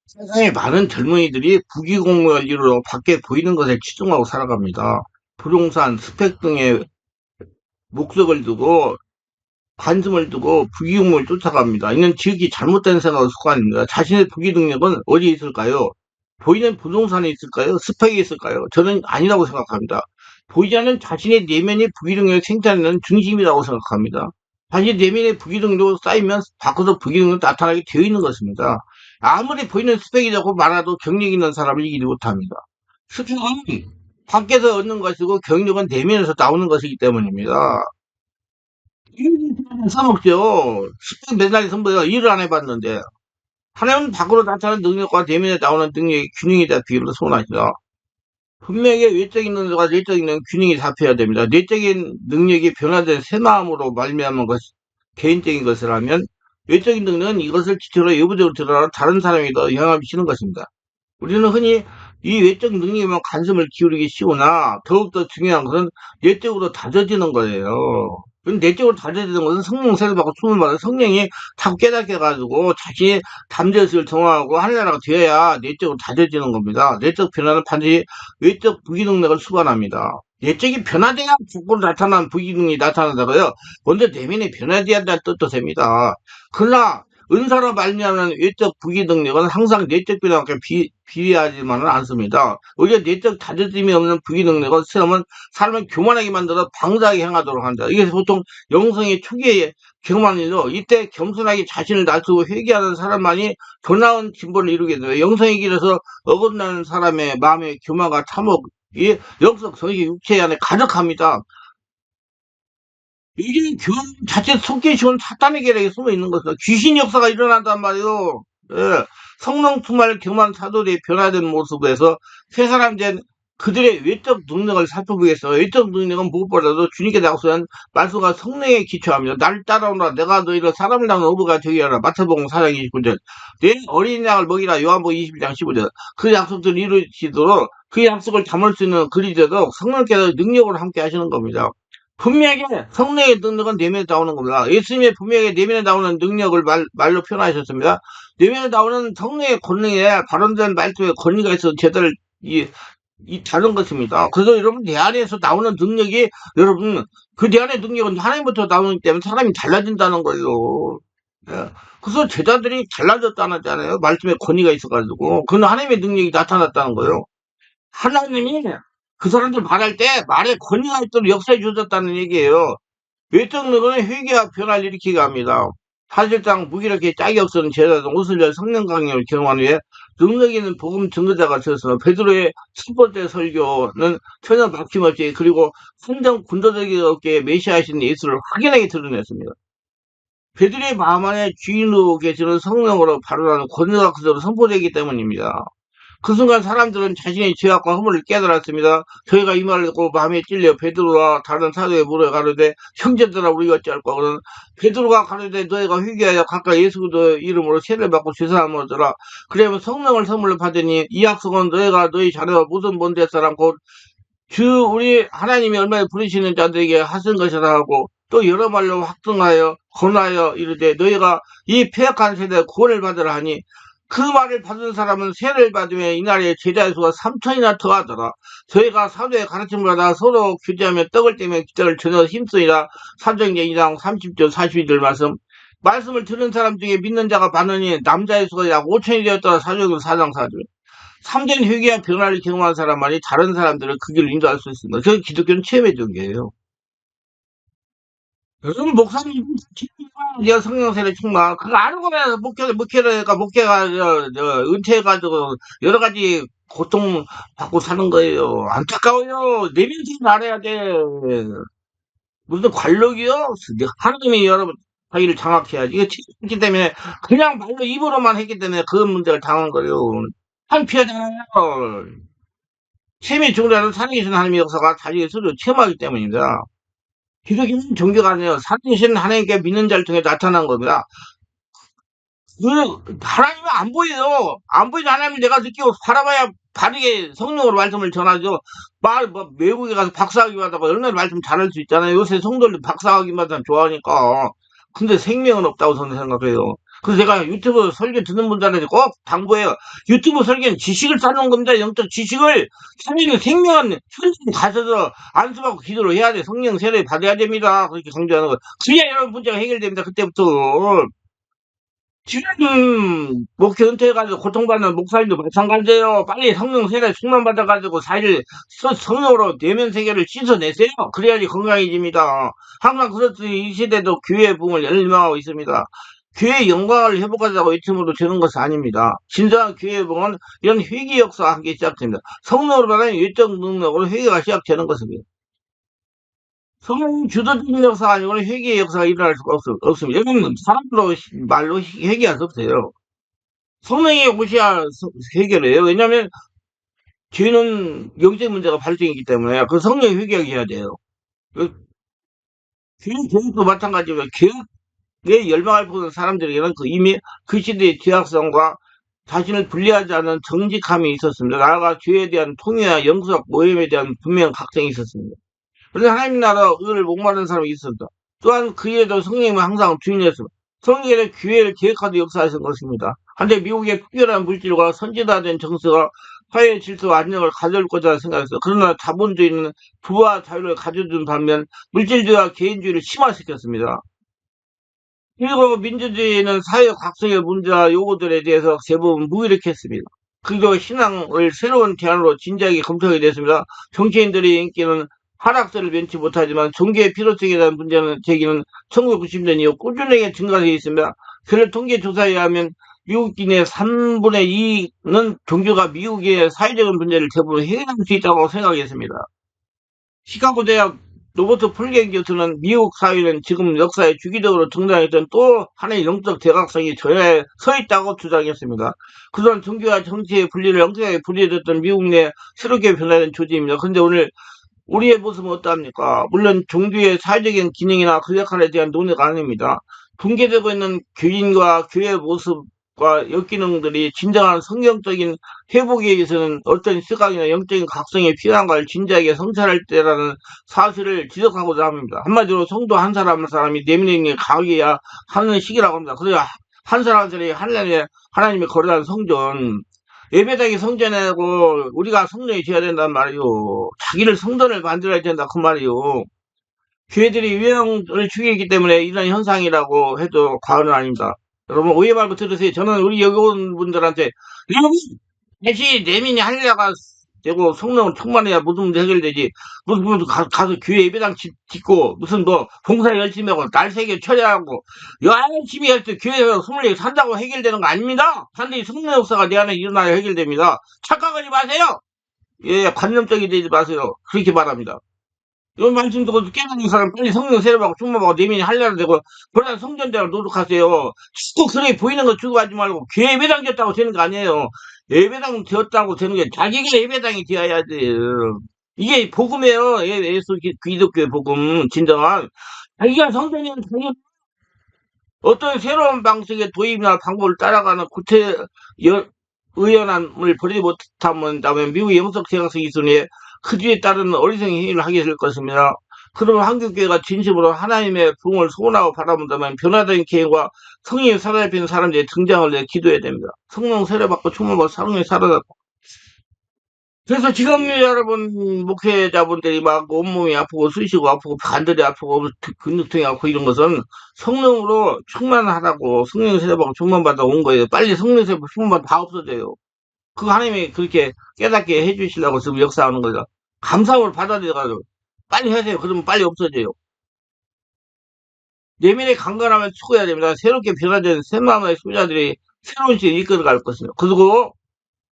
세상에 많은 젊은이들이 부귀공무원 이루러 밖에 보이는 것에 치중하고 살아갑니다. 부동산, 스펙 등에 목적을 두고 관심을 두고 부귀공무를 쫓아갑니다. 이는 지극히 잘못된 생각의 습관입니다. 자신의 부귀 능력은 어디에 있을까요? 보이는 부동산에 있을까요? 스펙에 있을까요? 저는 아니라고 생각합니다. 보이지 않는 자신의 내면의 부귀 능력을 생산하는 중심이라고 생각합니다. 자신의 내면의 부귀 능력이 쌓이면 밖에서 부귀 능력이 나타나게 되어 있는 것입니다. 아무리 보이는 스펙이라고 말해도 경력 있는 사람을 이기지 못합니다. 스펙은 밖에서 얻는 것이고 경력은 내면에서 나오는 것이기 때문입니다. 일을 써먹죠. 스펙 맨날 선보여 일을 안 해봤는데. 하나는 밖으로 나타나는 능력과 내면에 나오는 능력의 균형이 잡히기를 소원하시죠. 분명히 외적인 능력과 내적인 능력 균형이 잡혀야 됩니다. 내적인 능력이 변화된 새 마음으로 말미암은 것, 개인적인 것이라면 외적인 능력은 이것을 지표로 여부적으로 드러나 다른 사람에게도 영향을 미치는 것입니다. 우리는 흔히 이 외적 능력에만 관심을 기울이기 쉬우나 더욱더 중요한 것은 내적으로 다져지는 거예요. 내적으로 다져지는 것은 성령 세례 받고 숨을 받아 성령이 자꾸 깨닫게 해가지고 자신이 담대의식을 정화하고 하늘나라가 되어야 내적으로 다져지는 겁니다. 내적 변화는 반드시 외적 부기능력을 수반합니다. 내적이 변화돼야 밖으로 나타난 부기능이 나타나다가요. 먼저 내면이 변화돼야 한다는 뜻도 됩니다. 그러나 은사로 말미암는 외적 부기 능력은 항상 내적 변화와 비례하지만은 않습니다. 오히려 내적 다져짐이 없는 부기 능력은 시험은 사람을 교만하게 만들어 방자하게 행하도록 한다. 이게 보통 영성의 초기에 경험하는 일로 이때 겸손하게 자신을 낮추고 회개하는 사람만이 더 나은 진보를 이루게 돼요. 영성의 길에서 어긋나는 사람의 마음의 교만과 탐욕이 영적 성의 육체 안에 가득합니다. 이게 교회 자체 속기 쉬운 사탄의 계략에 숨어 있는 것이다. 귀신 역사가 일어난단 말이에요. 예. 성령 충만을 경험한 사도들이 변화된 모습에서 세 사람 된 그들의 외적 능력을 살펴보겠어. 외적 능력은 무엇보다도 주님께 나서는 말씀과 성령에 기초합니다. 나를 따라오라. 내가 너희를 사람을 낳는 어부가 되게 하라. 마태복음 4장 29절. 내 어린 양을 먹이라. 요한복음 21장 15절. 그 약속들을 이루시도록 그 약속을 담을 수 있는 그리 되도록 성령께서 능력으로 함께 하시는 겁니다. 분명하게 성령의 능력은 내면에 나오는 겁니다. 예수님의 분명하게 내면에 나오는 능력을 말로 표현하셨습니다. 내면에 나오는 성령의 권능에 발언된 말씀에 권위가 있어서 제대로 다른 것입니다. 그래서 여러분 내 안에서 나오는 능력이 여러분 그 내 안의 능력은 하나님부터 나오기 때문에 사람이 달라진다는 거예요. 예. 그래서 제자들이 달라졌다는 잖아요. 말씀에 권위가 있어가지고 그건 하나님의 능력이 나타났다는 거예요. 하나님이 그 사람들 말할 때 말에 권위가 있도록 역사해 주셨다는 얘기예요. 외적 능력은 회개와 변화를 일으키게 합니다. 사실상 무기력해 짝이 없었는 제자들 옷을 열 성령 강림을 경험한 후에 능력 있는 복음 증거자가 되었으나 베드로의 첫 번째 설교는 전혀 막힘없이 그리고 성경 군도적이게 메시아이신 예수를 확연하게 드러냈습니다. 베드로의 마음 안에 주인으로 계시는 성령으로 발언하는 권위가 그대로 선포되기 때문입니다. 그 순간 사람들은 자신의 죄악과 허물을 깨달았습니다. 저희가 이 말을 듣고 마음에 찔려 베드로와 다른 사도에 물어 가로되 형제들아 우리가 어찌할까 하거든 베드로가 가로되 너희가 회개하여 각각 예수 그리스도의 이름으로 세례를 받고 죄사함을 얻으라. 그러면 성령을 선물로 받으니 이 약속은 너희가 너희 자녀와 모든 본대 사람 곧 주 우리 하나님이 얼마나 부르시는 자들에게 하신 것이라 하고 또 여러 말로 확증하여 권하여 이르되 너희가 이 폐역한 세대에 구원을 받으라 하니 그 말을 받은 사람은 세례를 받으며 이날에 제자의 수가 3천이나 더하더라. 저희가 사도의 가르침을 받아 서로 교제하며 떡을 떼며 기도를 전혀 힘쓰이라. 사도행전 2장 30절 42절 말씀을 들은 사람 중에 믿는 자가 많으니 남자의 수가 약 5천이 되었더라. 사도행전 4장 4절. 참된 회개와 변화를 경험한 사람만이 다른 사람들을 그 길로 인도할 수 있습니다. 그게 기독교는 체험의 종교예요. 요즘 목사님 내가 성령세례 충만 그거 아는 거면 목회가 은퇴해가지고 여러 가지 고통 받고 사는 거예요. 안타까워요. 내면신 알아야 돼. 무슨 관록이요? 하나님이 여러분 자기를 장악해야지. 이거 했기 때문에 그냥 말로 입으로만 했기 때문에 그 문제를 당한 거예요. 창피하잖아요. 체험의 종자는 살아계신 하나님의 역사가 자기의 스스로 체험하기 때문입니다. 기독교는 종교가 아니에요. 살아계신 하나님께 믿는 자를 통해 나타난 겁니다. 하나님은 안 보여요. 안 보이는 하나님을 내가 느끼고 바라봐야 바르게 성령으로 말씀을 전하죠. 외국에 가서 박사학위 받다가 얼마나 말씀 잘할 수 있잖아요. 요새 성도들도 박사학위 받으면 좋아하니까. 근데 생명은 없다고 저는 생각해요. 그래서 제가 유튜브 설교 듣는 분들한테 꼭 당부해요. 유튜브 설교는 지식을 쌓는 겁니다. 영적 지식을. 사실은 생명은 현장 가셔서 안수받고 기도를 해야 돼. 성령 세례 받아야 됩니다. 그렇게 강조하는 거. 그래야 여러분 문제가 해결됩니다. 그때부터. 지금 목회 은퇴해가지고 고통받는 목사님도 마찬가지예요. 빨리 성령 세례 충만받아가지고 사실 성령으로 내면 세계를 씻어내세요. 그래야지 건강해집니다. 항상 그렇듯이 이 시대도 교회의 붕을 열망하고 있습니다. 교회의 영광을 회복하자고 외침으로 되는 것은 아닙니다. 진정한 교회의 붕은 이런 회개 역사와 함께 시작됩니다. 성령으로 받은 외적 능력으로 회개가 시작되는 것입니다. 성령 주도적인 역사가 아니고는 회개의 역사가 일어날 수가 없습니다. 여러분, 사람으로 말로 회개할 수 없어요. 성령이 오셔야 해결을 해요. 왜냐하면 죄는 영적 문제가 발생이기 때문에 그 성령이 회개하게 해야 돼요. 교육도 마찬가지로 교육에 열망을 보는 사람들에게는 그 이미 그 시대의 죄악성과 자신을 분리하지 않은 정직함이 있었습니다. 나아가 죄에 대한 통회와 영적 모임에 대한 분명 각성이 있었습니다. 그런데 하나님 나라 의를 목마른 사람이 있었다. 또한 그에도 성령님은 항상 주인이었습니다. 성령의 교회를 계획하도 역사하신 것입니다. 한때 미국의 특별한 물질과 선진화된 정서가 사회의 질서와 안정을 가져올 거라 생각했어. 그러나 자본주의는 부와 자유를 가져준 반면 물질주의와 개인주의를 심화시켰습니다. 그리고 민주주의는 사회 각성의 문제와 요구들에 대해서 대부분 무기력했습니다. 그리고 신앙을 새로운 대안으로 진지하게 검토하게 됐습니다. 정치인들의 인기는 하락세를 면치 못하지만 종교의 필요성에 대한 문제는 제기는 1990년 이후 꾸준하게 증가되어 있습니다. 그 통계조사에 의하면 미국인의 3분의 2는 종교가 미국의 사회적인 문제를 대부분 해결할 수 있다고 생각했습니다. 시카고 대학 로버트 폴겐 교수는 미국 사회는 지금 역사에 주기적으로 등장했던 또 하나의 영적 대각성이 저에 서 있다고 주장했습니다. 그동안 종교와 정치의 분리를 엄청나게 분리해줬던 미국 내 새롭게 변화된 조직입니다. 그런데 오늘 우리의 모습은 어떠합니까? 물론 종교의 사회적인 기능이나 그 역할에 대한 논의가 아닙니다. 붕괴되고 있는 교인과 교회의 모습과 역기능들이 진정한 성경적인 회복에 위해서는 어떤 시각이나 영적인 각성이 필요한 걸 진지하게 성찰할 때라는 사실을 지적하고자 합니다. 한마디로 성도 한 사람 한 사람이 내면이 강해야 하는 시기라고 합니다. 그래야 한 사람 한 사람이 하나님의 거룩한 성전, 예배당이 성전이고 우리가 성전이 되어야 된단 말이요. 자기를 성전을 만들어야 된다 그 말이요. 교회들이 유형을 죽이기 때문에 이런 현상이라고 해도 과언은 아닙니다. 여러분 오해 말고 들으세요. 저는 우리 여기 온 분들한테 여러분 다시 내민이 하려가 되고 성령을 충만해야 모든 문제 해결되지. 무슨 가서 교회 예배당 짓고 무슨 뭐 봉사 열심히 하고 날새겨 처리하고 열심히 할 때 교회에서 24개 산다고 해결되는 거 아닙니다. 반드시 성령 역사가 내 안에 일어나야 해결됩니다. 착각하지 마세요. 예, 관념적이 되지 마세요. 그렇게 말합니다. 이런 말씀 듣고 깨닫는 사람 빨리 성령 세례받고 충만하고 내민이 하려고 되고 그러다 성전대로 노력하세요. 자꾸 그래 보이는 거 주고 하지 말고 교회 예배당 됐다고 되는 거 아니에요. 예배당 되었다고 되는 게 자기가 예배당이 되어야지. 이게 복음이에요. 예수 기독교의 복음 진정한. 자기가 성전이면 자기 어떤 새로운 방식의 도입이나 방법을 따라가는 의연함을 버리지 못하면 미국의 영적 대각성 기술에 그 뒤에 따르는 어리석은 행위를 하게 될 것입니다. 그러면 한국교회가 진심으로 하나님의 부흥을 소원하고 바라본다면 변화된 계획과 성령이 사로잡히는 사람들의 등장을 위해 기도해야 됩니다. 성령 세례받고 충만받고 성령이 사로잡고. 그래서 지금 여러분 목회자분들이 막 온몸이 아프고 쑤시고 아프고 관절이 아프고 근육통이 아프고 이런 것은 성령으로 충만하다고 성령 세례받고 충만받아 온 거예요. 빨리 성령 세례받고 충만받아 다 없어져요. 그거 하나님이 그렇게 깨닫게 해주시려고 지금 역사하는 거죠. 감사함을 받아들여가지고 빨리 하세요. 그러면 빨리 없어져요. 내면의 강건함을 추구해야 됩니다. 새롭게 변화된 새 마음의 소자들이 새로운 시대를 이끌어갈 것입니다. 그리고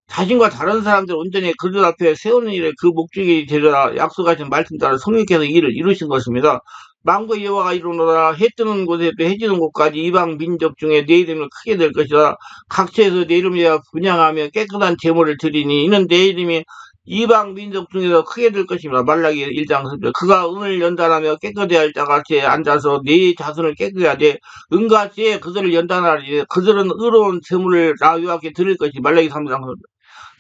자신과 다른 사람들 온전히 그들 앞에 세우는 일에 그 목적이 되리라 약속하신 말씀 따라 성령께서 이를 이루신 것입니다. 만국의 여호와가 이루노라. 해 뜨는 곳에도 해 지는 곳까지 이방 민족 중에 내 이름이 크게 될 것이다. 각처에서 내 이름을 분양하며 깨끗한 제물을 드리니 이는 내 이름이 이방 민족 중에서 크게 될 것입니다. 말라기 1장 10절. 그가 은을 연단하며 깨끗해야 할 자같이 앉아서 네 자손을 깨끗게 하되 은같이 그들을 연단하리. 그들은 의로운 제물을 나 여호와께 드릴 것이. 말라기 3장 10절.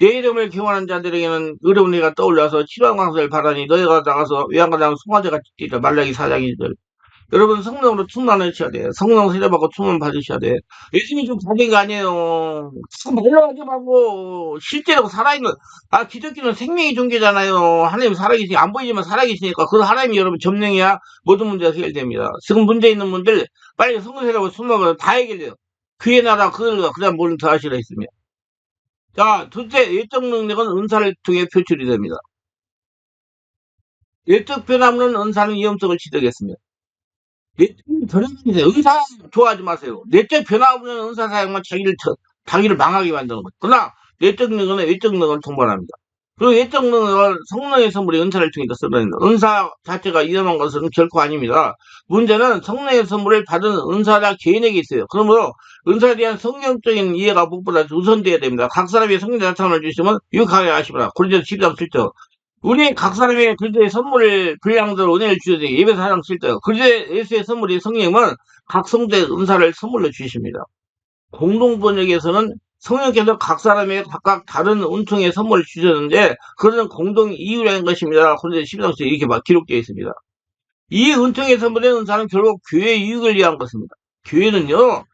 내 이름을 경원한 자들에게는 의로운 해가 떠올라서 칠왕광선을 바라니 너희가 나가서 외양간장 송아지같이 뛰라. 말라기 4장 1절. 여러분 성령으로 충만하셔야 돼요. 성령 세례받고 충만 받으셔야 돼요. 예수님이 좀 받은 거 아니에요. 참 말로 하지 말고 실제로 살아있는 기독교는 생명의 종교잖아요. 하나님 살아계시니 안 보이지만 살아계시니까 그 하나님이 여러분 점령해야 모든 문제가 해결됩니다. 지금 문제 있는 분들 빨리 성령 세례받고 충만 받으면 다 해결돼요. 그의 나라 그들과 그다음 모든 더 하시라 했으며. 자, 둘째 예적 능력은 은사를 통해 표출이 됩니다. 예적 변화는 은사는 위험성을 지적했으며. 내적 변화는 은사 좋아하지 마세요. 내적 변화 없는 은사 사용만 자기를 망하게 만드는 거죠. 그러나 내적 능력은 외적 능력을 동반합니다. 그리고 외적 능력은 성령의 선물이 은사를 통해서 쓰는 은사 자체가 위험한 것은 결코 아닙니다. 문제는 성령의 선물을 받은 은사자 개인에게 있어요. 그러므로 은사에 대한 성경적인 이해가 무엇보다 우선되어야 됩니다. 각 사람이 성령 나타남을 주시면 유익하게 하시라. 고린도서 12장 7절. 우리 각 사람에게 그리스도의 선물을 분량대로 은혜를 주셔야 돼요. 예배 사랑 칠 때. 그리스도의 예수의 선물이 성령은 각 성도의 은사를 선물로 주십니다. 공동 번역에서는 성령께서 각 사람에게 각각 다른 은총의 선물을 주셨는데 그것은 공동 이유라는 것입니다. 그런데 12장에 이렇게 막 기록되어 있습니다. 이 은총의 선물의 은사는 결국 교회의 유익을 위한 것입니다. 교회는요.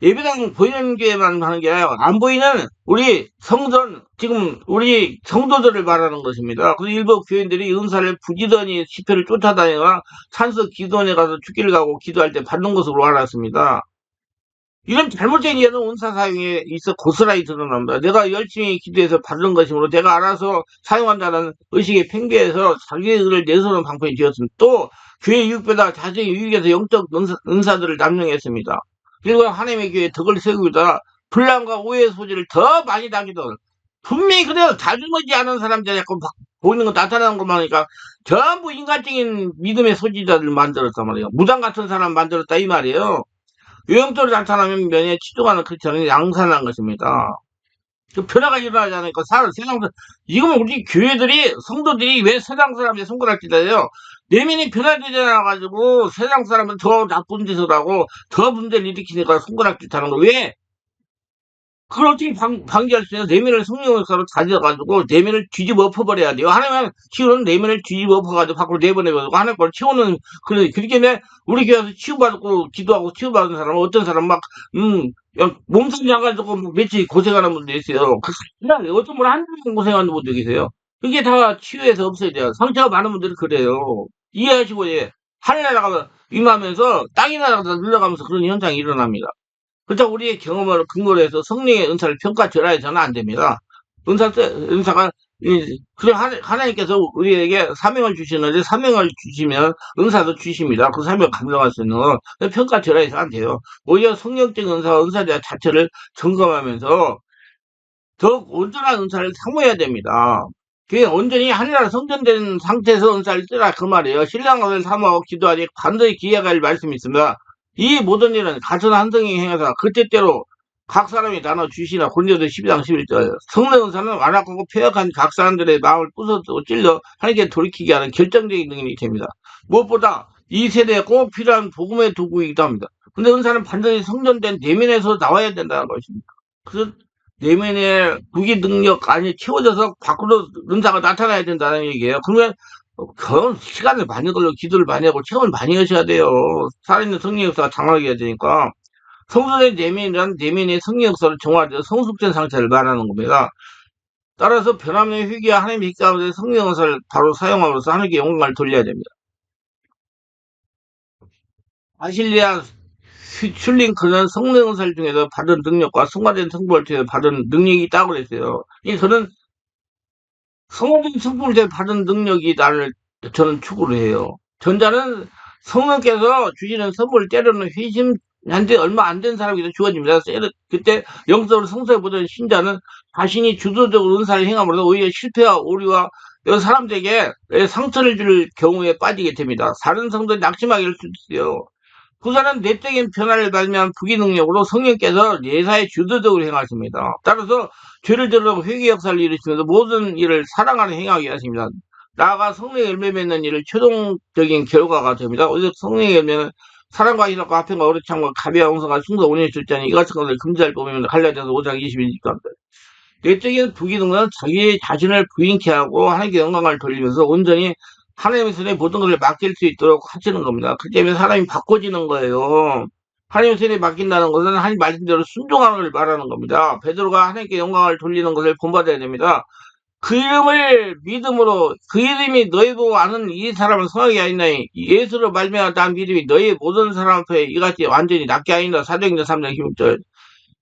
예배당 보이는 교회만 하는 게 아니라 안 보이는 우리 성전 지금 우리 성도들을 말하는 것입니다. 그 일부 교인들이 은사를 부지런히 집회를 쫓아다니거나 찬석 기도원에 가서 죽기를 가고 기도할 때 받는 것으로 알았습니다. 이런 잘못된 이해는 은사 사용에 있어 고스란히 드러납니다. 내가 열심히 기도해서 받은 것이므로 내가 알아서 사용한다는 의식에 팽배해서 자기를 내세우는 방법이 되었습니다. 또 교회 유익보다 자신의 유익에서 영적 은사들을 남용했습니다. 그리고 하나님의 교회에 덕을 세우기보다 불량과 오해의 소지를 더 많이 당기던 분명히 그래요. 다중하지 않은 사람들이 자꾸 보이는 거 나타나는 것만 하니까 전부 인간적인 믿음의 소지자들 만들었단 말이에요. 무당 같은 사람 만들었다 이 말이에요. 유형적으로 나타나면 면에 치중하는 크리스천은 양산한 것입니다. 그 변화가 일어나지 않으니까 세상 이거면 우리 교회들이 성도들이 왜 세상 사람의 손가락 기다려요? 내면이 변화되지 않아가지고 세상 사람은 더 나쁜 짓을 하고 더 문제를 일으키니까 손가락 짓하는 거 왜? 그걸 어떻게 방지할 수 있어요? 내면을 성령으로 다져가지고 내면을 뒤집어 엎어버려야 돼요. 하나님은 치유는 내면을 뒤집어 엎어가지고 밖으로 내보내가지고 하나님 걸 치우는 그렇게 우리 교회에서 치유받고 기도하고 치유받은 사람은 어떤 사람 몸살이 나가지고 며칠 고생하는 분도 있어요. 어떤 분 한두 번 고생하는 분도 계세요. 그게 다 치유해서 없어야 돼요. 상처가 많은 분들은 그래요. 이해하시고 하늘에 나가면 임하면서 땅에 나가서 눌러가면서 그런 현상이 일어납니다. 그렇다고 우리의 경험을 근거로 해서 성령의 은사를 평가절하해서는 안 됩니다. 은사가, 그래, 하나님께서 우리에게 사명을 주시는데 사명을 주시면 은사도 주십니다. 그 사명을 감당할 수 있는 건 평가절하해서 안 돼요. 오히려 성령적 은사와 은사자 자체를 점검하면서 더욱 온전한 은사를 사모해야 됩니다. 그게 온전히 하늘나라 성전된 상태에서 은사를 쓰라 그 말이에요. 신랑을 사모하고 기도하니 반드시 기회갈 말씀이 있습니다. 이 모든 일은 같은 한 성이 행해서 그때때로 각 사람이 나눠 주시나 고린도서 12장 11절. 성령 은사는 완악하고 폐역한 각 사람들의 마음을 부서뜨고 찔러 하나님께 돌이키게 하는 결정적인 능력이 됩니다. 무엇보다 이 세대에 꼭 필요한 복음의 도구이기도 합니다. 근데 은사는 반드시 성전된 내면에서 나와야 된다는 것입니다. 그래서 내면의 무기 능력 안에 채워져서 밖으로 은사가 나타나야 된다는 얘기예요. 그러면 그건 시간을 많이 걸려 기도를 많이 하고 체험을 많이 하셔야 돼요. 살아있는 성령 역사가 장하게 해야 되니까 성전의 내면이란 내면의 성령 역사를 정화되어 성숙된 상태를 말하는 겁니다. 따라서 변함의 회개와 하나님의 가운데 성령 역사를 바로 사용함으로써 하나님께 영광을 돌려야 됩니다. 아실리아 슐링크는 성령 은사를 중에서 받은 능력과 성화된 성부를 통해서 받은 능력이 있다고 그랬어요. 저는 성화된 성부를 통해서 받은 능력이 저는 추구를 해요. 전자는 성령께서 주시는 선물을 때로는 회심한 지 얼마 안 된 사람에게 주어집니다. 그때 영적으로 성소에 보던 신자는 자신이 주도적으로 은사를 행함으로써 오히려 실패와 오류와 여러 사람들에게 상처를 줄 경우에 빠지게 됩니다. 다른 성도는 낙심하게 할 수도 있어요. 그 사람 내적인 변화를 발명한 부기능력으로 성령께서 예사에 주도적으로 행하십니다. 따라서 죄를 저지르고 회개 역사를 이루시면서 모든 일을 사랑하는 행하게 하십니다. 나아가 성령의 열매 맺는 일을 최종적인 결과가 됩니다. 오히려 성령의 열매는 사랑과 희락과 화평과 어뢰창과 가비와 홍성과 충성 온유의 절제니 이 같은 것을 금지할 법이면 갈라디아서 5장 22절. 내적인 부기능은 자기 자신을 부인케 하고 하나님께 영광을 돌리면서 온전히 하나님의 손에 모든 것을 맡길 수 있도록 하시는 겁니다. 그렇기 때문에 사람이 바꿔지는 거예요. 하나님의 손에 맡긴다는 것은 하나님 말씀대로 순종하는 걸 말하는 겁니다. 베드로가 하나님께 영광을 돌리는 것을 본받아야 됩니다. 그 이름을 믿음으로 그 이름이 너희 보고 아는 이 사람은 성하게 아니나니 예수로 말미암아 난 믿음이 너희 모든 사람 앞에 이같이 완전히 낫게 아니라 사도행전 3장 16절.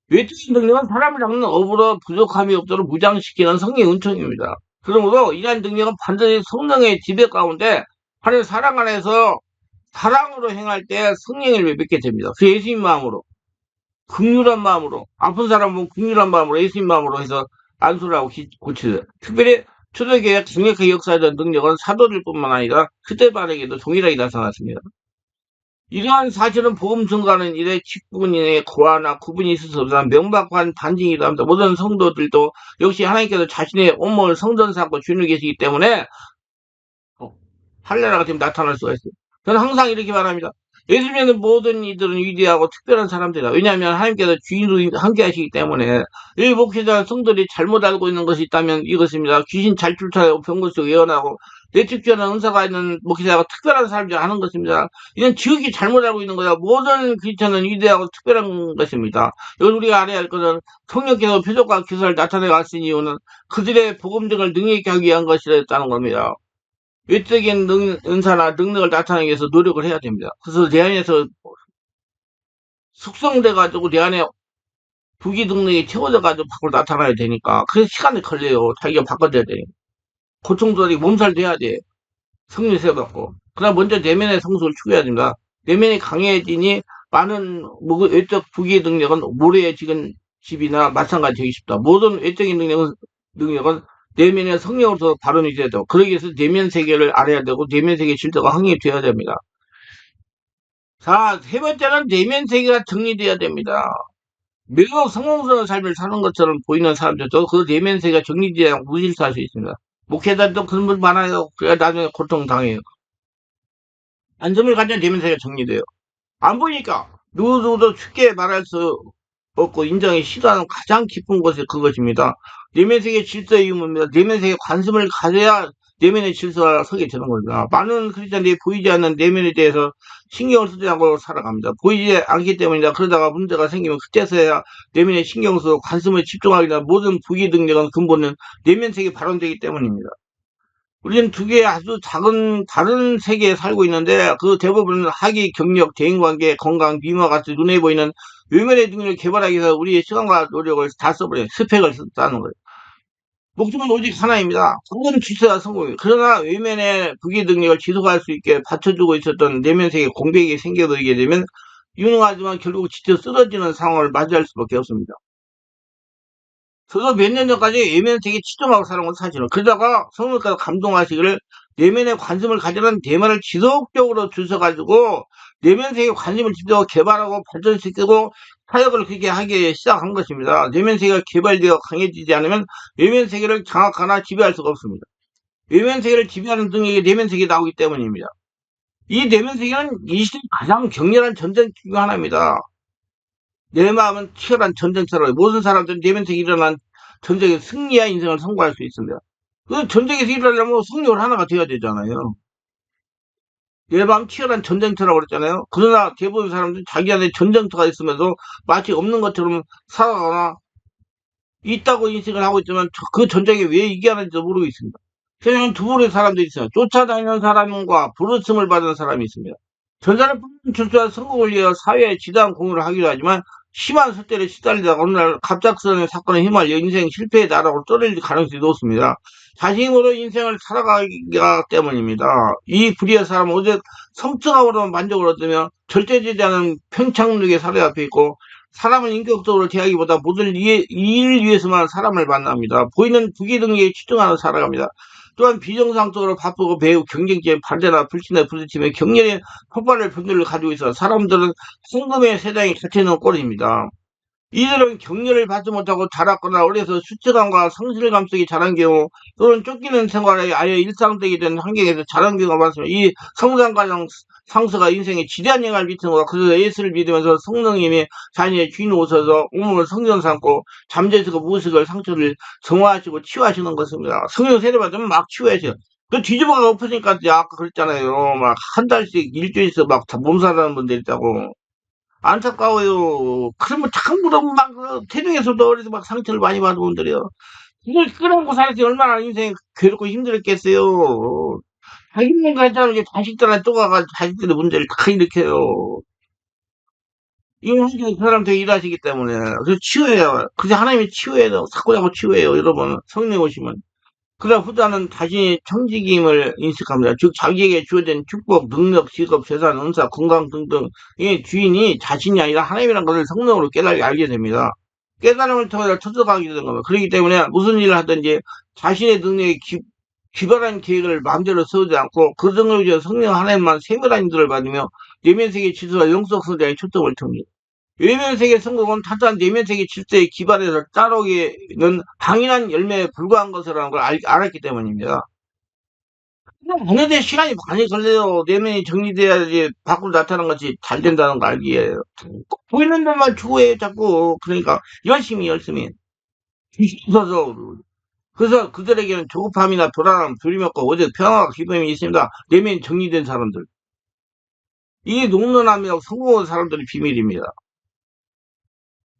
외적인 능력은 사람을 잡는 업으로 부족함이 없도록 무장시키는 성령의 은총입니다. 그러므로 이러한 능력은 반드시 성령의 지배 가운데 하나님 사랑 안에서 사랑으로 행할 때 성령을 맺게 됩니다. 그 예수님 마음으로 긍휼한 마음으로 아픈 사람은 긍휼한 마음으로 예수님 마음으로 해서 안수를 하고 고치세요. 특별히 초대교회 강력하게 역사하던 능력은 사도들뿐만 아니라 그때반에게도 동일하게 나타났습니다. 이러한 사실은 복음 증가하는 일에 직분인의 고하나 구분이 있을 수 없으나 명백한 반증이기도 합니다. 모든 성도들도 역시 하나님께서 자신의 온몸을 성전 삼고 주인을 계시기 때문에 할례라가 지금 나타날 수가 있어요. 저는 항상 이렇게 말합니다. 예수 믿는 모든 이들은 위대하고 특별한 사람들이다. 왜냐하면 하나님께서 주인으로 함께 하시기 때문에 이 목회자 성도들이 잘못 알고 있는 것이 있다면 이것입니다. 귀신 잘 쫓아내고 병고수 예언하고 내특별한 은사가 있는 목회자가 특별한 사람들 하는 것입니다. 이건 지극히 잘못 알고 있는 거야. 모든 크리스천은 위대하고 특별한 것입니다. 여기 우리가 알아야 할 것은 성령께서 표적과 기사를 나타내 왔은 이유는 그들의 복음 등을 능히 하기 위한 것이었다는 겁니다. 외적인 은사나 능력을 나타내기 위해서 노력을 해야 됩니다. 그래서 내 안에서 숙성돼가지고 내 안에 부기 능력이 채워져가지고 밖으로 나타나야 되니까 그래서 시간이 걸려요. 자기가 바꿔줘야 돼. 고통스러워 몸살 돼야 돼. 성령 세워갖고. 그러나 먼저 내면의 성숙을 추구해야 됩니다. 내면이 강해지니 많은 외적 부기 능력은 모래에 지은 집이나 마찬가지 되기 쉽다. 모든 외적인 능력은 내면의 성령으로서 발언이 돼야 되고, 그러기 위해서 내면 세계를 알아야 되고, 내면 세계 질서가 확립되어야 됩니다. 자, 세 번째는 내면 세계가 정리되어야 됩니다. 매우 성공스러운 삶을 사는 것처럼 보이는 사람들도 그 내면 세계가 정리되어야 무질서할 수 있습니다. 목회자들도 그런 분 많아요. 그래야 나중에 고통당해요. 안정을 가진 내면 세계가 정리돼요. 안 보이니까 누구도 쉽게 말할 수 없고 인정이 싫어하는 가장 깊은 것이 그것입니다. 내면세계 질서의 유무입니다. 내면세계 관심을 가져야 내면의 질서가 서게 되는 겁니다. 많은 크리스천들이 보이지 않는 내면에 대해서 신경을 쓰지 않고 살아갑니다. 보이지 않기 때문이다. 그러다가 문제가 생기면 그때서야 내면에 신경 쓰고 관심을 집중하게 되는 모든 부기 능력은 근본은 내면세계에 발현되기 때문입니다. 우리는 두 개의 아주 작은 다른 세계에 살고 있는데 그 대부분은 학위, 경력, 대인관계, 건강, 미모와 같이 눈에 보이는 외면의 능력을 개발하기 위해서 우리의 시간과 노력을 다 써버려요. 스펙을 썼다는 거예요. 목적은 오직 하나입니다. 모든 질서가 성공이에요. 그러나 외면의 부기 능력을 지속할 수 있게 받쳐주고 있었던 내면 세계 공백이 생겨버리게 되면 유능하지만 결국 지쳐 쓰러지는 상황을 맞이할 수밖에 없습니다. 저도 몇 년 전까지 내면 세계 치중하고 살은 건 사실은. 그러다가 성령께서 감동하시기를 내면에 관심을 가지는 대만을 지속적으로 주셔가지고 내면 세계 관심을 지속 개발하고 발전시키고 사역을 그렇게 하기 시작한 것입니다. 내면 세계가 개발되어 강해지지 않으면 외면 세계를 장악하나 지배할 수가 없습니다. 외면 세계를 지배하는 능력이 내면 세계에 나오기 때문입니다. 이 내면 세계는 이 시대 가장 격렬한 전쟁 중 하나입니다. 내 마음은 치열한 전쟁처럼 모든 사람들은 내면에서 일어난 전쟁에 승리한 인생을 선고할 수 있습니다. 그 전쟁에서 일어나려면 승리를 하나가 되어야 되잖아요. 내 마음 치열한 전쟁터라고 그랬잖아요. 그러나 대부분 사람들은 자기 안에 전쟁터가 있으면서 마치 없는 것처럼 살아가나 있다고 인식을 하고 있지만 그 전쟁에 왜 이겨하는지도 모르고 있습니다. 세상엔 두 부류의 사람들이 있어요. 쫓아다니는 사람과 부르심을 받은 사람이 있습니다. 전자는 출소한 성공을 위해 사회에 지대한 공헌을 하기도 하지만 심한 숫대를 시달리다가 어느 날 갑작스러운 사건에 휘말려 인생 실패의 나락으로 떨어질 가능성이 높습니다. 자신 힘으로 인생을 살아가기 때문입니다. 이 불의의 사람은 어제 성적으로만 만족을 얻으며 절대되지 않은 평창력의 사회 앞에 있고 사람은 인격적으로 대하기보다 모든 일을 위해서만 사람을 만납니다. 보이는 부기능력에 치중하는 살아갑니다. 또한 비정상적으로 바쁘고 매우 경쟁적인 반대나 불신에 부딪히며 격렬히 폭발의 분들을 가지고 있어 사람들은 황금의 세상에 갇혀있는 꼴입니다. 이들은 격려를 받지 못하고 자랐거나 어려서 수치감과 성실감 속에 자란 경우 또는 쫓기는 생활에 아예 일상되게 된 환경에서 자란 경우가 많습니다. 이 성장과정 상처가 인생에 지대한 영향을 미치는 거다. 그래서 예수를 믿으면서 성령님이 자신의 주인 오셔서 온몸을 성전 삼고 잠재스고 무식을 상처를 정화하시고 치유하시는 것입니다. 성령 세례 받으면 막 치유하셔요. 그 뒤집어가 엎으니까 이제 아까 그랬잖아요. 막 한 달씩 일주일씩 막 다 몸살하는 분들 있다고. 안타까워요. 그러면 참으로 막그 태중에서도 어려서 막 상처를 많이 받은 분들이요. 이걸 끌어안고 살았지 얼마나 인생 괴롭고 힘들었겠어요. 자기는 괜찮은 게 자식들한테 또 가가지고 자식들의 문제를 다 일으켜요. 이거 하기 사람 되게 일하시기 때문에. 그래서 치유해요. 그래서 하나님이 치유해요. 자꾸 자꾸 치유해요. 여러분, 성령 오시면. 그러나 후자는 자신의 청지기임을 인식합니다. 즉, 자기에게 주어진 축복, 능력, 직업, 재산, 은사, 건강 등등, 이 주인이 자신이 아니라 하나님이라는 것을 성령으로 깨달게 알게 됩니다. 깨달음을 통해 터득하게 되는 겁니다. 그렇기 때문에 무슨 일을 하든지 자신의 능력에 기발한 계획을 마음대로 세우지 않고 그 능력을 위해 성령 하나님만 세밀한 인도를 받으며 내면세계 질서와 영적 성장에 초점을 둡니다. 외면세계 성공은 타단 내면세계 질서에 기반해서 따라오기는 당연한 열매에 불과한 것이라는 걸 알았기 때문입니다. 어느새 시간이 많이 걸려요. 내면이 정리돼야지 밖으로 나타나는 것이 잘 된다는 걸 알기에. 꼭 보이는 데만 추구해, 자꾸. 그러니까, 열심히. 있어서. 그래서 그들에게는 조급함이나 불안함, 두려움 없고 오직 평화와 기쁨이 있습니다. 내면이 정리된 사람들. 이 녹론함이라고 성공한 사람들의 비밀입니다.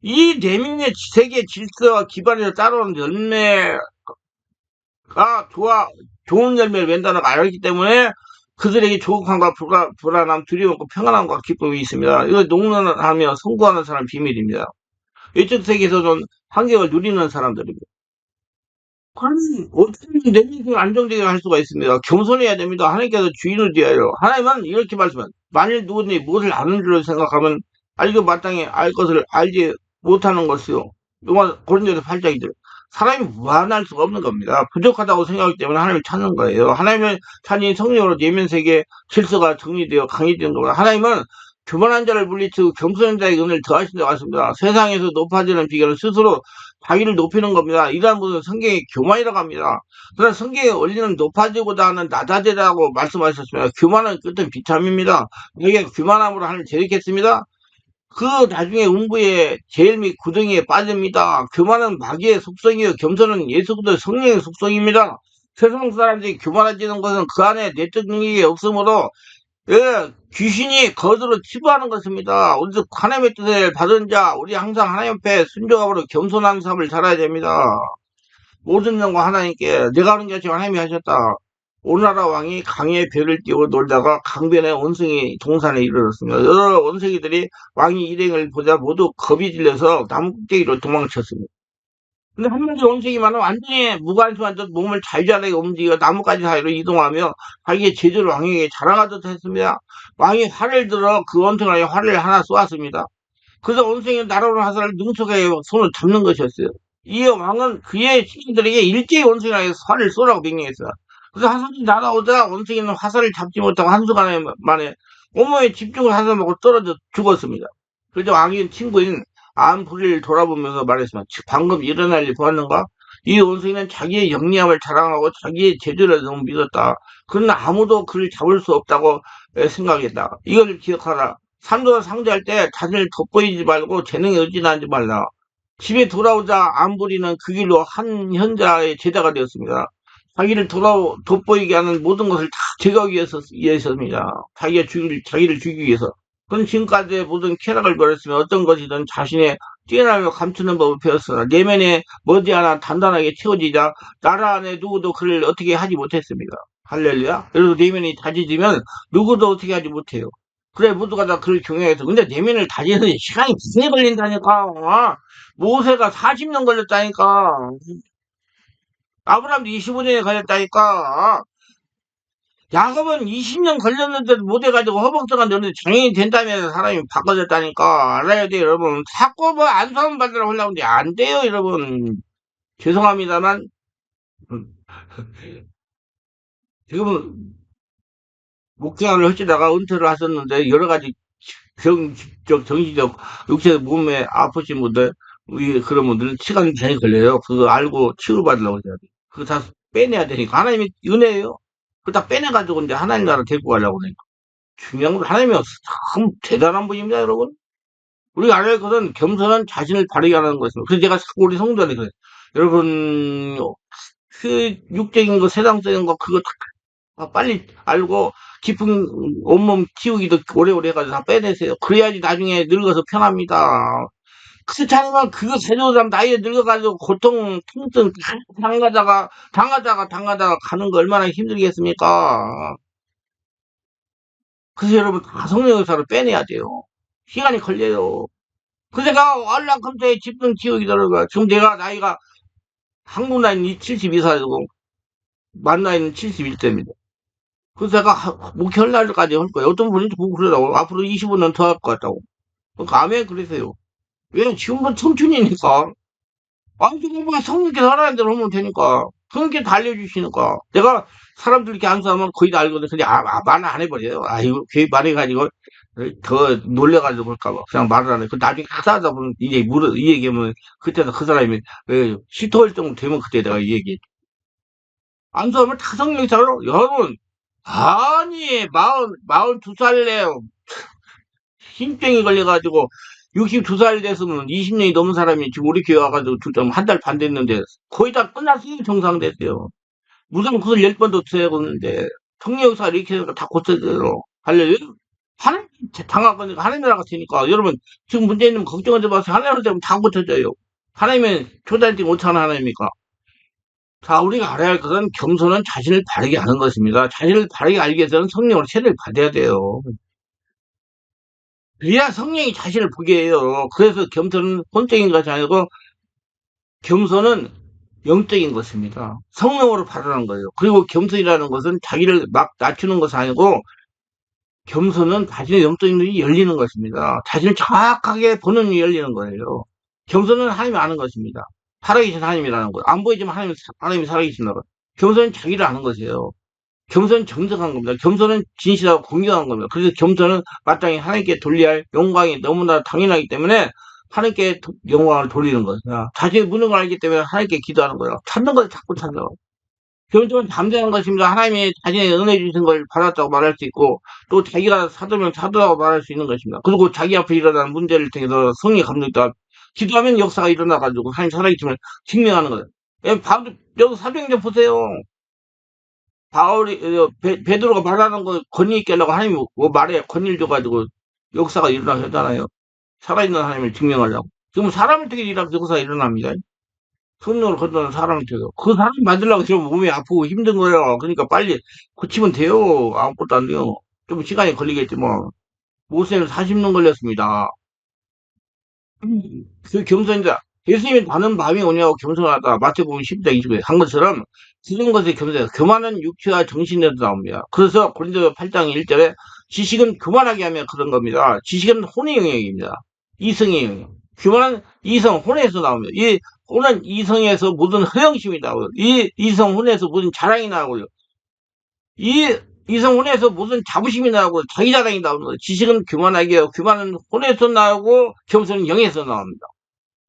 이 내면의 세계 질서와 기반에서 따라오는 열매가 좋은 열매를 맺는다는 걸 알기 때문에 그들에게 조급함과 불안함, 두려움 없고 평안함과 기쁨이 있습니다. 이거 녹론하며 성공하는 사람 비밀입니다. 외적 세계에서는 환경을 누리는 사람들입니다. 그러면 어떻게 내면을 안정되게 할 수가 있습니다. 겸손해야 됩니다. 하나님께서 주인을 되어요. 하나님은 이렇게 말씀합니다. 만일 누구든지 무엇을 아는 줄로 생각하면 알고 마땅히 알 것을 알지 못하는 것이요. 이건 고린도서 8장이죠. 사람이 무한할 수가 없는 겁니다. 부족하다고 생각하기 때문에 하나님을 찾는 거예요. 하나님을 찾는 성령으로 내면 세계 질서가 정리되어 강해지는 겁니다. 하나님은 교만한 자를 물리치고 겸손한 자의 은혜를 더하신다고 하십니다. 세상에서 높아지는 비결은 스스로 자기를 높이는 겁니다. 이러한 것은 성경의 교만이라고 합니다. 그러나 성경의 원리는 높아지고자 는 낮아지라고 말씀하셨습니다. 교만은 끝은 비참입니다. 이게 교만함으로 하나님 재밌겠습니다. 그 나중에 음부의 제일 및 구덩이에 빠집니다. 교만은 마귀의 속성이요 겸손은 예수 그리스도의 성령의 속성입니다. 세상 사람들이 교만해지는 것은 그 안에 내적 능력이 없으므로 귀신이 거두로 치부하는 것입니다. 오직 하나님의 뜻을 받은 자, 우리 항상 하나님 앞에 순종함으로 겸손한 삶을 살아야 됩니다. 모든 영광 하나님께 내가 하는 게 아니라 하나님이 하셨다. 오나라 왕이 강에 배를 띄고 놀다가 강변에 원숭이 동산에 이르렀습니다. 여러 원숭이들이 왕이 일행을 보자 모두 겁이 질려서 나무 꼭대기로 도망쳤습니다. 근데 한 명의 원숭이만은 완전히 무관심한 듯 몸을 잘잘하게 움직여 나뭇가지 사이로 이동하며 자기의 재주를 왕에게 자랑하듯 했습니다. 왕이 활을 들어 그 원숭이에 활을 하나 쏘았습니다. 그래서 원숭이는 날아오는 화살을 능숙하게 손을 잡는 것이었어요. 이에 왕은 그의 시인들에게 일제히 원숭이에게 활을 쏘라고 명령했어요. 그래서 화살이 날아오자 원숭이는 화살을 잡지 못하고 한순간에 만에 온몸에 집중을 하다 먹고 떨어져 죽었습니다. 그래서 왕의 친구인 안부리를 돌아보면서 말했습니다. 방금 일어날 일 보았는가? 이 원숭이는 자기의 영리함을 자랑하고 자기의 재주를 너무 믿었다. 그러나 아무도 그를 잡을 수 없다고 생각했다. 이걸 기억하라. 산도를 상대할 때 자신을 돋보이지 말고 재능에 의지하지 말라. 집에 돌아오자 안부리는 그 길로 한 현자의 제자가 되었습니다. 자기를 돋보이게 하는 모든 것을 다 제거하기 위해서입니다. 자기를 죽이기 위해서. 그는 지금까지의 모든 쾌락을 버렸으며 어떤 것이든 자신의 뛰어나며 감추는 법을 배웠으나 내면에 머지않아 단단하게 채워지자 나라 안에 누구도 그를 어떻게 하지 못했습니다. 할렐루야. 그래서 내면이 다지지면 누구도 어떻게 하지 못해요. 그래 모두가 다 그를 경외해서 근데 내면을 다지는 시간이 무슨 걸린다니까. 모세가 40년 걸렸다니까. 아브라함도 25년에 걸렸다니까. 야곱은 20년 걸렸는데도 못해가지고 허벅지가 늘었는데 장애인이 된다면 사람이 바꿔졌다니까. 알아야 돼요, 여러분. 자꾸 뭐 안수함 받으라고 하려고 하는데 안 돼요, 여러분. 죄송합니다만. 지금은 목회를 하시다가 은퇴를 하셨는데 여러 가지 정신적, 육체적 몸에 아프신 분들, 그런 분들은 시간이 많이 걸려요. 그거 알고 치유받으려고 해야 돼. 그거 다 빼내야 되니까. 하나님의 은혜예요. 그거 다 빼내가지고 이제 하나님 나라 데리고 가려고 그러니까. 중요한 건 하나님이 참 대단한 분입니다, 여러분. 우리가 알아야 할 것은 겸손한 자신을 바르게 하는 것입니다. 그래서 제가 자꾸 우리 성도한테 그래요. 여러분, 그 육적인 거, 세상적인 거, 그거 빨리 알고 깊은 온몸 키우기도 오래오래 해가지고 다 빼내세요. 그래야지 나중에 늙어서 편합니다. 그렇지 않으면 그거 제대로 나이에 늙어가지고 고통, 통증 당하다가 가는 거 얼마나 힘들겠습니까? 그래서 여러분 다 성령의사를 빼내야 돼요. 시간이 걸려요. 그래서 내가 알랑컴자에 집중 키우기더라고요. 지금 내가 나이가 한국 나이는 72살이고 만 나이는 71세입니다. 그래서 내가 목회할 날까지 할 거예요. 어떤 분이 보고 그러더라고. 앞으로 25년 더 할 것 같다고. 그러니까 아멘 그러세요. 왜냐면 지금은 청춘이니까. 아니, 지금 뭐 성령께서 하라는 대로 하면 되니까. 성령께서 다 알려주시니까. 내가 사람들 이렇게 안수하면 거의 다 알거든. 근데 말을 안 해버려요. 이거 괜히 말해가지고 더 놀래가지고 그럴까봐. 그냥 말을 안 해. 그 나중에 하다 보면 이제 이 얘기하면 그때도 그 사람이 시토할 정도 되면 그때 내가 이 얘기. 안수하면 다 성령이잖아요. 여러분. 아니, 42살래요. 심병이 걸려가지고 62살 됐으면 20년이 넘은 사람이 지금 우리 교회 와가지고 한 달 반 됐는데 거의 다 끝났어요. 정상됐어요. 무슨 그걸 10번도 써야 하는데 성령사 이렇게 해서 다 고쳐져요. 할렐루야. 하나님 당하거니까 하나님 나라 같으니까 여러분 지금 문제 있는 걱정하지 마세요. 하나님 되면 다 고쳐져요. 하나님은 초단지 못하는 하나님이니까. 자, 우리가 알아야 할 것은 겸손은 자신을 바르게 하는 것입니다. 자신을 바르게 알기 위해서는 성령으로 세례를 받아야 돼요. 그래야 성령이 자신을 보게 해요. 그래서 겸손은 혼적인 것이 아니고 겸손은 영적인 것입니다. 성령으로 바르는 거예요. 그리고 겸손이라는 것은 자기를 막 낮추는 것이 아니고 겸손은 자신의 영적인 눈이 열리는 것입니다. 자신을 정확하게 보는 눈이 열리는 거예요. 겸손은 하나님이 아는 것입니다. 살아계신 하나님이라는 거예요. 안 보이지만 하나님이 살아계신다고. 겸손은 자기를 아는 것이에요. 겸손은 정직한 겁니다. 겸손은 진실하고 공정한 겁니다. 그래서 겸손은 마땅히 하나님께 돌려야 할 영광이 너무나 당연하기 때문에 하나님께 영광을 돌리는 거예요. 자신의 무능을 알기 때문에 하나님께 기도하는 거예요. 찾는 걸 자꾸 찾는 거예요. 겸손은 담대한 것입니다. 하나님이 자신의 은혜 주신 걸 받았다고 말할 수 있고 또 자기가 사도면 사도라고 말할 수 있는 것입니다. 그리고 자기 앞에 일어나는 문제를 통해서 성령의 감동이 있다. 기도하면 역사가 일어나가지고 하나님 살아계심을 증명하는 거예요. 여기 사도행전 보세요. 베드로가 말하는 거 권위 있게 하려고 하나님이 뭐 말에 권위를 줘가지고 역사가 일어나잖아요. 살아있는 하나님을 증명하려고. 지금 사람을 통해 역사가 일어납니다. 성령을 건너는 사람을 통해. 그 사람 만들려고 지금 몸이 아프고 힘든 거예요. 그러니까 빨리 고치면 돼요. 아무것도 안 돼요. 좀 시간이 걸리겠지만. 모세는 40년 걸렸습니다. 그 겸손이다. 예수님이 나는 마음이 오냐고 겸손하다. 마태복음 10장 20에 한 것처럼 그런 것에 겸손해요. 교만은 육체와 정신에도 나옵니다. 그래서 고린도 8장 1절에 지식은 교만하게 하면 그런 겁니다. 지식은 혼의 영역입니다. 이성의 영역. 교만은 이성, 혼에서 나옵니다. 이 혼은 이성에서 모든 허영심이 나오고요. 이 이성, 혼에서 모든 자랑이 나오고요. 이 이성혼에서 무슨 자부심이 나오고 자기 자랑이 나오는 거예요. 지식은 교만하게 해요. 교만은 혼에서 나오고 겸손은 영에서 나옵니다.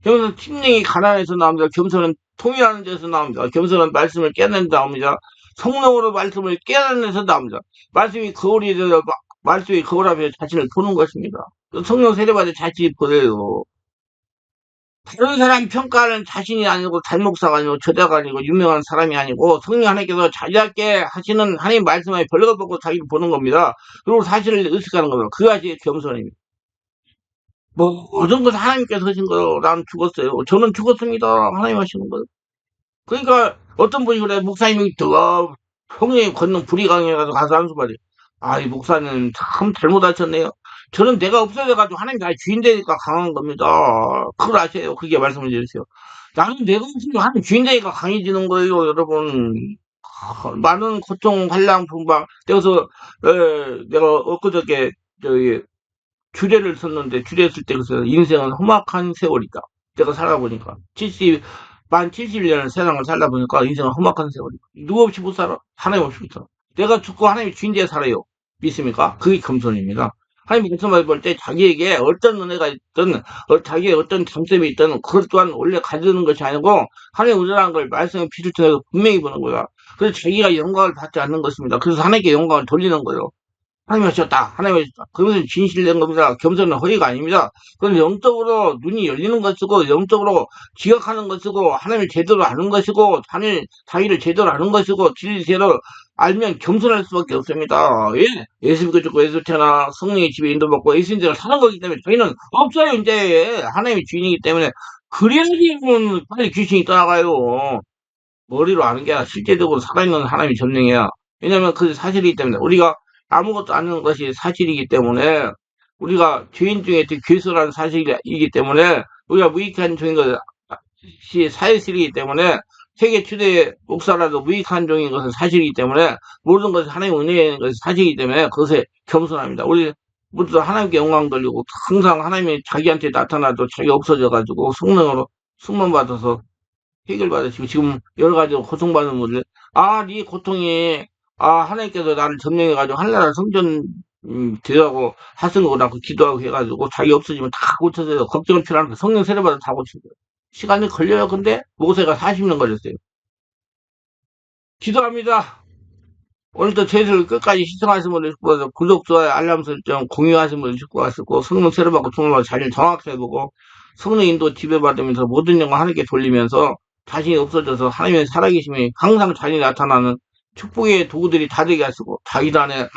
겸손은 심령이 가난해서 나옵니다. 겸손은 통일하는 데서 나옵니다. 겸손은 말씀을 깨닫는 데 나옵니다. 성령으로 말씀을 깨닫는 데서 나옵니다. 말씀이 거울 앞에 자신을 보는 것입니다. 성령 세례받을 자신이 보여요. 다른 사람 평가하는 자신이 아니고 단목사가 아니고 저자가 아니고 유명한 사람이 아니고 성령 하나님께서 자기답게 하시는 하나님 말씀에 별거 보고 자기를 보는 겁니다. 그리고 사실을 의식하는 겁니다. 그것이 겸손입니다. 모든 것을 하나님께서 하신 거요. 난 죽었어요. 저는 죽었습니다. 하나님 하시는 거요. 그러니까 어떤 분이 그래 목사님이 성령이 걷는 불이 강해가지고 가서 한수말이 이 목사님 참 잘못하셨네요. 저는 내가 없어져가지고 하나님 다 주인 되니까 강한 겁니다. 그걸 아세요. 그게 말씀을 드리세요. 나는 내가 없으면 하나님 주인 되니까 강해지는 거예요, 여러분. 많은 고통, 한량, 분방. 내가 엊그저께 저기 주례를 썼는데 주례 쓸 때 그래서 인생은 험악한 세월이다. 내가 살아보니까 만 70년을 세상을 살다 보니까 인생은 험악한 세월이다. 누구 없이 못 살아. 하나님 없이 못 살아. 내가 죽고 하나님이 주인되어 살아요. 믿습니까? 그게 겸손입니다. 하나님이 말씀을 볼 때 자기에게 어떤 은혜가 있든 자기의 어떤 장점이 있든 그것 또한 원래 가지는 것이 아니고 하나님의 은혜라는 걸 말씀의 빛을 통해서 분명히 보는 거야. 그래서 자기가 영광을 받지 않는 것입니다. 그래서 하나님께 영광을 돌리는 거예요. 하나님이 하셨다. 하나님이 하셨다. 그것은 진실된 겁니다. 겸손은 허위가 아닙니다. 그건 영적으로 눈이 열리는 것이고 영적으로 지각하는 것이고 하나님을 제대로 아는 것이고 자기를 제대로 아는 것이고 진리 제대로 알면 겸손할 수밖에 없습니다. 예? 예수 믿고 죽고 예수 태어나 성령의 집에 인도받고 예수님대로 사는 거기 때문에 저희는 없어요, 이제. 하나님의 주인이기 때문에. 그래야지, 빨리 귀신이 떠나가요. 머리로 아는 게 아니라 실제적으로 살아있는 하나님이 전능해야. 왜냐면 그 사실이기 때문에. 우리가 아무것도 아는 것이 사실이기 때문에, 우리가 죄인 중에 되게 괴수라는 사실이기 때문에, 우리가 무익한 종인 것이 사실이기 때문에, 세계 최대 목사라도 무익한 종인 것은 사실이기 때문에, 모든 것이 하나님의 은혜인 것이 사실이기 때문에, 그것에 겸손합니다. 우리 모두 하나님께 영광 돌리고, 항상 하나님이 자기한테 나타나도 자기 없어져가지고, 성령으로 숙면받아서 해결받으시고, 지금 여러 가지로 고통받는 분들, 네 고통이, 하나님께서 나를 점령해가지고, 하늘나라 성전, 되라고 하신 거라고 기도하고 해가지고, 자기 없어지면 다 고쳐서, 걱정을 필요하는 거 성령 세례받아 다 고치고. 시간이 걸려요. 근데, 모세가 40년 걸렸어요. 기도합니다. 오늘도 제수를 끝까지 시청하신 분들 축복해서, 구독, 좋아요, 알람 설정, 공유하신 분들 축복하시고, 성령 세례받고 정말 자리를 정확히 해보고, 성령 인도 지배받으면서 모든 영광 하나님께 돌리면서, 자신이 없어져서 하나님의 살아계심이 항상 자신이 나타나는 축복의 도구들이 다 되게 하시고, 자기도 안에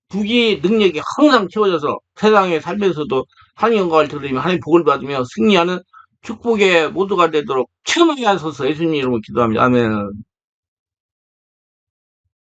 부귀 능력이 항상 채워져서 세상에 살면서도 하나님 영광을 드리며 하나님 복을 받으며 승리하는 축복의 모두가 되도록 체험하게 하소서. 예수님 이름으로 기도합니다. 아멘.